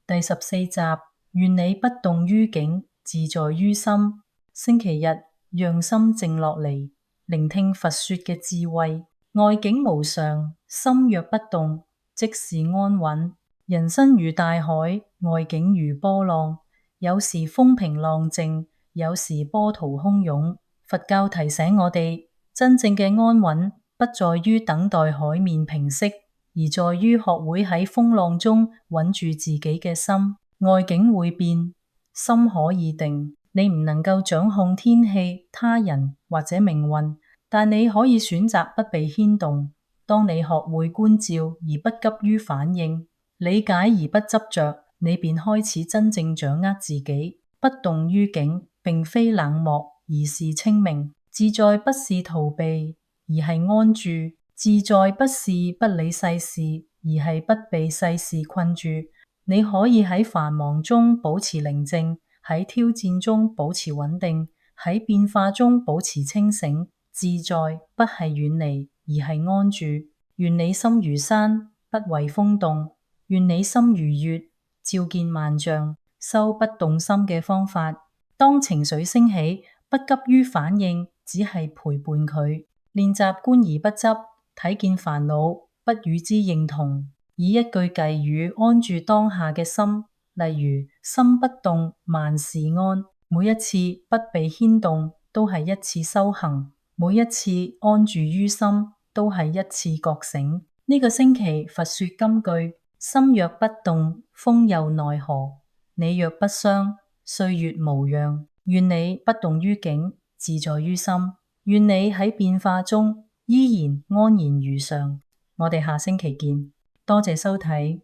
第14集，願你不動於境，自在於心。星期日，讓心靜落嚟，聆聽佛說嘅智慧。外境無常，心若不動，即是安穩。人生如大海，外境如波浪，有時風平浪靜，有時波濤洶湧。佛教提醒我哋，真正嘅安穩不在於等待海面平息，而在於學會喺風浪中穩住自己嘅心。外境會變，心可以定。你唔能夠掌控天氣、他人或者命運，但你可以選擇不被牽動。當你學會觀照而不急於反應，理解而不執着，你便開始真正掌握自己。不動於境，並非冷漠，而是清明。自在不是逃避，而係安住。自在不是不理世事，而係不被世事困住。你可以喺繁忙中保持寧靜，喺挑戰中保持穩定，喺變化中保持清醒。自在不係遠離，而係安住。願你心如山，不為風動。願你心如月，照見萬象。修不動心嘅方法，當情緒升起，不急於反應，只係陪伴佢。練習觀而不執，睇見煩惱，不與之認同。以一句偈語安住當下嘅心，例如心不動，萬事安。每一次不被牽動，都係一次修行；每一次安住於心，都係一次覺醒。呢個星期佛說金句：心若不動，風又奈何？你若不傷，歲月無恙。願你不動於境，自在於心。願你喺變化中依然安然如常。我哋下星期見。多謝收睇。